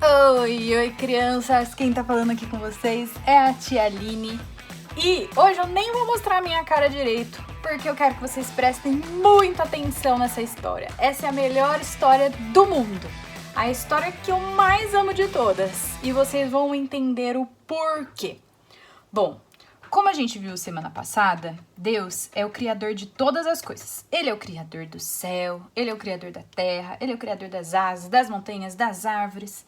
Oi, crianças! Quem tá falando aqui com vocês é a tia Aline. E hoje eu nem vou mostrar a minha cara direito, porque eu quero que vocês prestem muita atenção nessa história. Essa é a melhor história do mundo. A história que eu mais amo de todas. E vocês vão entender o porquê. Bom, como a gente viu semana passada, Deus é o criador de todas as coisas. Ele é o criador do céu, ele é o criador da terra, ele é o criador das asas, das montanhas, das árvores.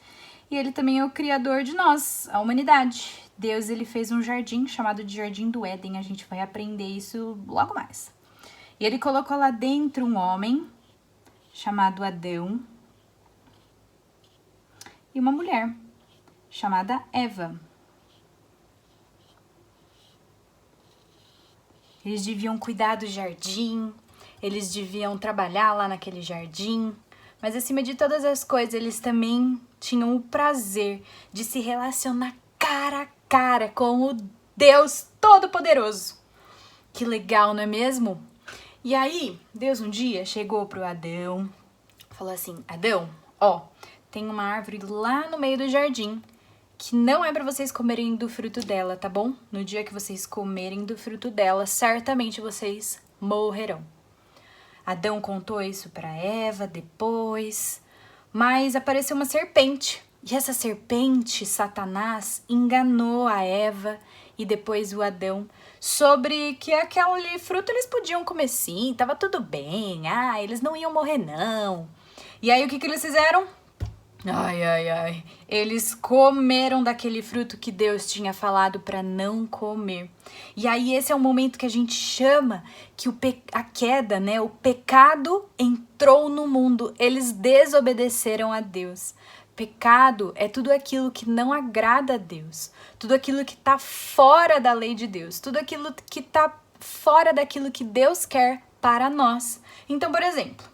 E ele também é o criador de nós, a humanidade. Deus, ele fez um jardim chamado de Jardim do Éden. A gente vai aprender isso logo mais. E ele colocou lá dentro um homem chamado Adão e uma mulher chamada Eva. Eles deviam cuidar do jardim, eles deviam trabalhar lá naquele jardim, mas acima de todas as coisas, eles também tinham o prazer de se relacionar cara a cara com o Deus Todo-Poderoso. Que legal, não é mesmo? E aí, Deus um dia chegou pro Adão, falou assim: Adão, tem uma árvore lá no meio do jardim, que não é para vocês comerem do fruto dela, tá bom? No dia que vocês comerem do fruto dela, certamente vocês morrerão. Adão contou isso para Eva depois, mas apareceu uma serpente. E essa serpente, Satanás, enganou a Eva e depois o Adão sobre que aquele fruto eles podiam comer sim, tava tudo bem, eles não iam morrer não. E aí o que eles fizeram? Eles comeram daquele fruto que Deus tinha falado para não comer. E aí esse é o momento que a gente chama que a queda, né? O pecado entrou no mundo. Eles desobedeceram a Deus. Pecado é tudo aquilo que não agrada a Deus. Tudo aquilo que está fora da lei de Deus. Tudo aquilo que está fora daquilo que Deus quer para nós. Então, por exemplo,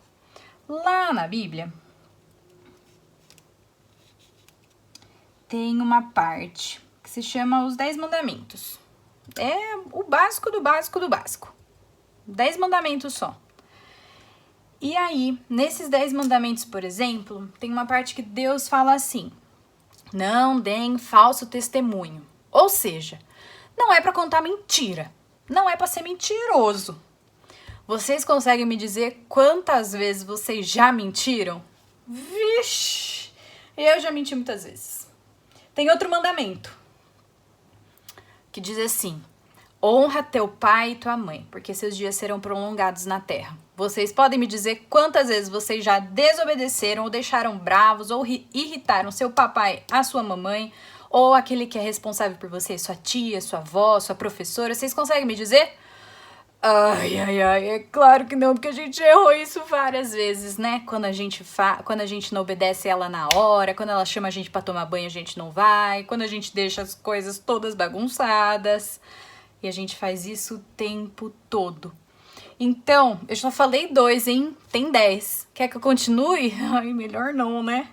lá na Bíblia tem uma parte que se chama os 10 mandamentos. É o básico do básico do básico. 10 mandamentos só. E aí, nesses 10 mandamentos, por exemplo, tem uma parte que Deus fala assim: não deem falso testemunho. Ou seja, não é para contar mentira. Não é para ser mentiroso. Vocês conseguem me dizer quantas vezes vocês já mentiram? Vixe, eu já menti muitas vezes. Tem outro mandamento que diz assim: honra teu pai e tua mãe, porque seus dias serão prolongados na terra. Vocês podem me dizer quantas vezes vocês já desobedeceram ou deixaram bravos ou irritaram seu papai, a sua mamãe, ou aquele que é responsável por você, sua tia, sua avó, sua professora? Vocês conseguem me dizer? É claro que não, porque a gente errou isso várias vezes, né? Quando a gente não obedece ela na hora, quando ela chama a gente pra tomar banho, a gente não vai, quando a gente deixa as coisas todas bagunçadas, e a gente faz isso o tempo todo. Então, eu só falei 2, hein? Tem 10. Quer que eu continue? Melhor não, né?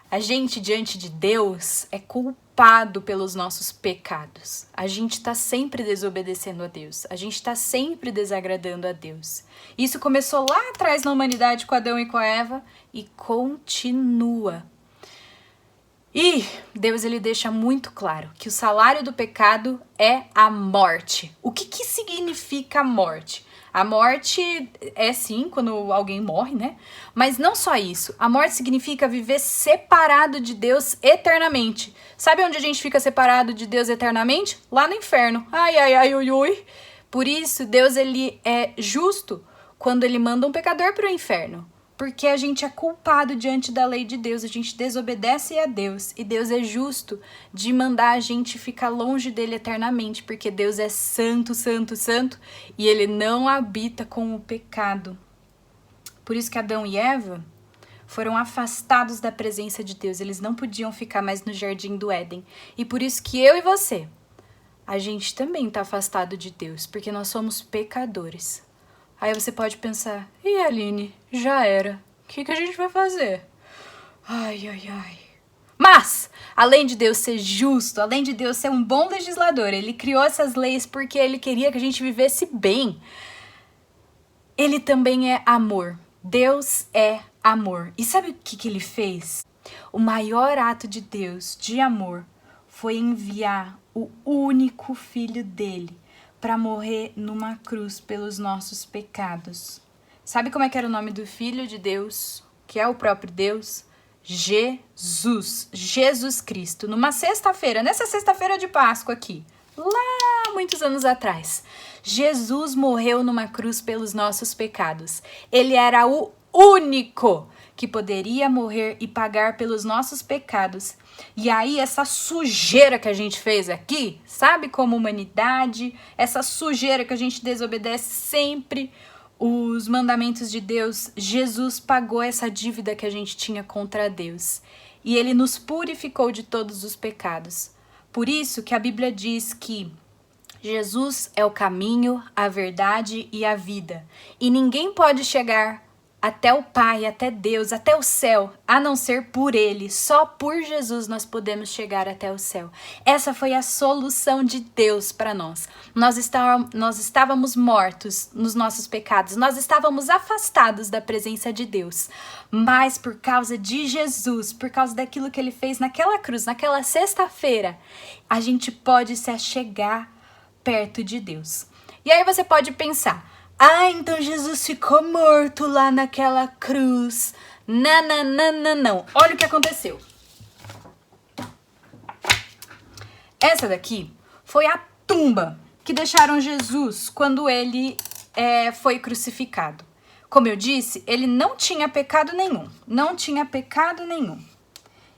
A gente, diante de Deus, é culpado pelos nossos pecados. A gente tá sempre desobedecendo a Deus. A gente tá sempre desagradando a Deus. Isso começou lá atrás na humanidade com Adão e com a Eva e continua. E Deus, ele deixa muito claro que o salário do pecado é a morte. O que significa a morte? A morte é sim quando alguém morre, né? Mas não só isso. A morte significa viver separado de Deus eternamente. Sabe onde a gente fica separado de Deus eternamente? Lá no inferno. Ui. Por isso, Deus, ele é justo quando ele manda um pecador para o inferno. Porque a gente é culpado diante da lei de Deus, a gente desobedece a Deus. E Deus é justo de mandar a gente ficar longe dele eternamente, porque Deus é santo, santo, santo, e ele não habita com o pecado. Por isso que Adão e Eva foram afastados da presença de Deus, eles não podiam ficar mais no jardim do Éden. E por isso que eu e você, a gente também está afastado de Deus, porque nós somos pecadores. Aí você pode pensar: e Aline, já era. O que a gente vai fazer? Mas, além de Deus ser justo, além de Deus ser um bom legislador, ele criou essas leis porque ele queria que a gente vivesse bem. Ele também é amor. Deus é amor. E sabe o que ele fez? O maior ato de Deus, de amor, foi enviar o único filho dele para morrer numa cruz pelos nossos pecados. Sabe como é que era o nome do Filho de Deus, que é o próprio Deus? Jesus. Jesus Cristo. Numa sexta-feira, nessa sexta-feira de Páscoa aqui, lá muitos anos atrás, Jesus morreu numa cruz pelos nossos pecados. Ele era o único que poderia morrer e pagar pelos nossos pecados. E aí essa sujeira que a gente fez aqui, sabe, como humanidade, essa sujeira que a gente desobedece sempre os mandamentos de Deus, Jesus pagou essa dívida que a gente tinha contra Deus. E ele nos purificou de todos os pecados. Por isso que a Bíblia diz que Jesus é o caminho, a verdade e a vida. E ninguém pode chegar até o Pai, até Deus, até o céu, a não ser por Ele. Só por Jesus nós podemos chegar até o céu. Essa foi a solução de Deus para nós. Nós estávamos mortos nos nossos pecados, nós estávamos afastados da presença de Deus. Mas por causa de Jesus, por causa daquilo que Ele fez naquela cruz, naquela sexta-feira, a gente pode se achegar perto de Deus. E aí você pode pensar, então Jesus ficou morto lá naquela cruz. Não. Olha o que aconteceu. Essa daqui foi a tumba que deixaram Jesus quando ele foi crucificado. Como eu disse, ele não tinha pecado nenhum. Não tinha pecado nenhum.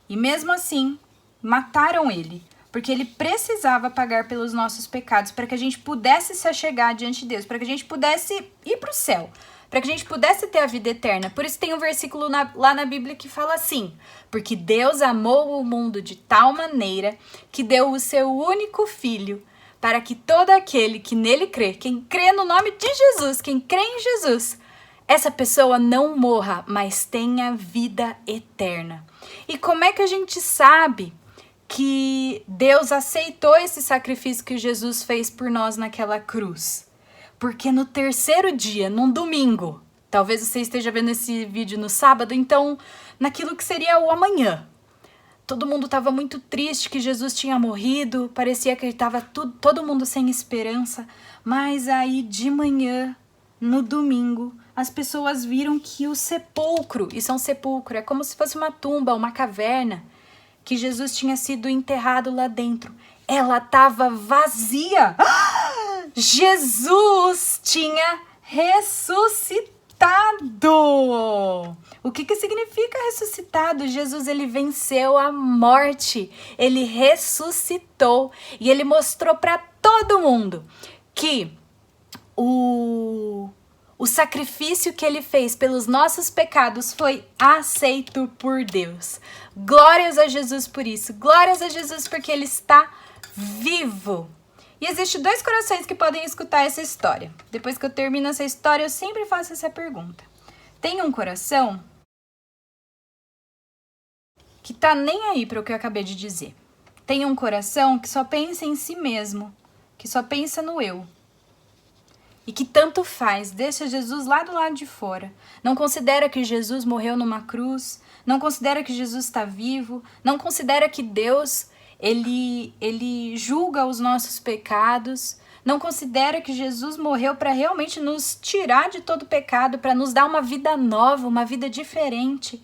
E mesmo assim, mataram ele. Porque ele precisava pagar pelos nossos pecados para que a gente pudesse se achegar diante de Deus, para que a gente pudesse ir para o céu, para que a gente pudesse ter a vida eterna. Por isso tem um versículo lá na Bíblia que fala assim: porque Deus amou o mundo de tal maneira que deu o seu único filho, para que todo aquele que nele crê, quem crê no nome de Jesus, quem crê em Jesus, essa pessoa não morra, mas tenha vida eterna. E como é que a gente sabe que Deus aceitou esse sacrifício que Jesus fez por nós naquela cruz? Porque no terceiro dia, num domingo, talvez você esteja vendo esse vídeo no sábado, então naquilo que seria o amanhã, todo mundo estava muito triste que Jesus tinha morrido, parecia que estava todo mundo sem esperança, mas aí de manhã, no domingo, as pessoas viram que o sepulcro, isso é um sepulcro, é como se fosse uma tumba, uma caverna, que Jesus tinha sido enterrado lá dentro. Ela estava vazia. Jesus tinha ressuscitado. O que significa ressuscitado? Jesus, ele venceu a morte. Ele ressuscitou. E ele mostrou para todo mundo que o sacrifício que ele fez pelos nossos pecados foi aceito por Deus. Glórias a Jesus por isso. Glórias a Jesus porque ele está vivo. E existem 2 corações que podem escutar essa história. Depois que eu termino essa história, eu sempre faço essa pergunta. Tem um coração que tá nem aí para o que eu acabei de dizer. Tem um coração que só pensa em si mesmo, que só pensa no eu. E que tanto faz, deixa Jesus lá do lado de fora. Não considera que Jesus morreu numa cruz, não considera que Jesus está vivo, não considera que Deus, ele julga os nossos pecados, não considera que Jesus morreu para realmente nos tirar de todo pecado, para nos dar uma vida nova, uma vida diferente.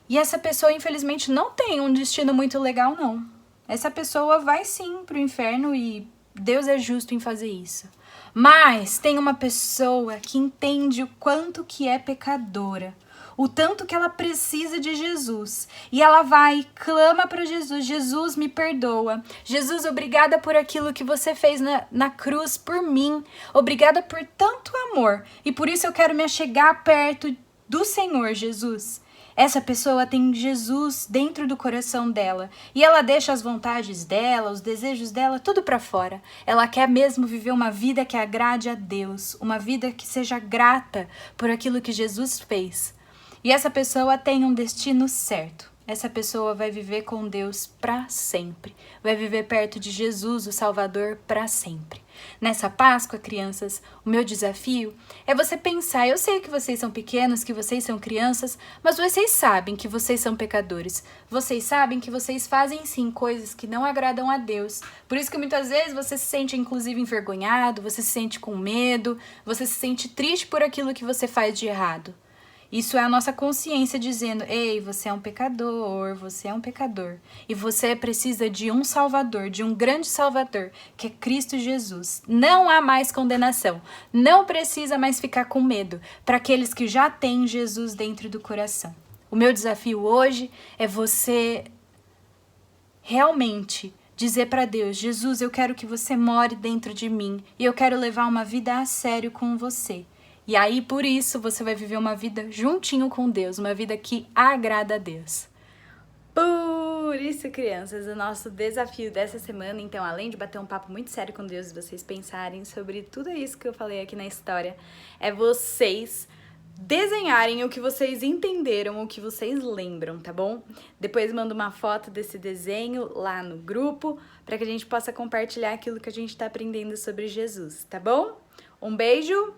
E essa pessoa, infelizmente, não tem um destino muito legal, não. Essa pessoa vai sim para o inferno e Deus é justo em fazer isso. Mas tem uma pessoa que entende o quanto que é pecadora, o tanto que ela precisa de Jesus. E ela vai e clama para Jesus: Jesus, me perdoa. Jesus, obrigada por aquilo que você fez na cruz por mim. Obrigada por tanto amor. E por isso eu quero me achegar perto do Senhor, Jesus. Essa pessoa tem Jesus dentro do coração dela e ela deixa as vontades dela, os desejos dela, tudo para fora. Ela quer mesmo viver uma vida que agrade a Deus, uma vida que seja grata por aquilo que Jesus fez. E essa pessoa tem um destino certo. essa pessoa vai viver com Deus para sempre. Vai viver perto de Jesus, o Salvador, para sempre. Nessa Páscoa, crianças, o meu desafio é você pensar, eu sei que vocês são pequenos, que vocês são crianças, mas vocês sabem que vocês são pecadores. Vocês sabem que vocês fazem sim coisas que não agradam a Deus. Por isso que muitas vezes você se sente inclusive envergonhado, você se sente com medo, você se sente triste por aquilo que você faz de errado. Isso é a nossa consciência dizendo, ei, você é um pecador, você é um pecador. E você precisa de um Salvador, de um grande Salvador, que é Cristo Jesus. Não há mais condenação. Não precisa mais ficar com medo para aqueles que já têm Jesus dentro do coração. O meu desafio hoje é você realmente dizer para Deus, Jesus, eu quero que você more dentro de mim e eu quero levar uma vida a sério com você. E aí, por isso, você vai viver uma vida juntinho com Deus, uma vida que agrada a Deus. Por isso, crianças, o nosso desafio dessa semana, então, além de bater um papo muito sério com Deus e vocês pensarem sobre tudo isso que eu falei aqui na história, é vocês desenharem o que vocês entenderam, o que vocês lembram, tá bom? Depois manda uma foto desse desenho lá no grupo, para que a gente possa compartilhar aquilo que a gente tá aprendendo sobre Jesus, tá bom? Um beijo!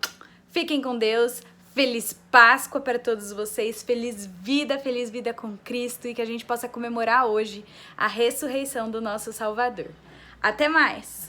Fiquem com Deus, feliz Páscoa para todos vocês, feliz vida com Cristo e que a gente possa comemorar hoje a ressurreição do nosso Salvador. Até mais!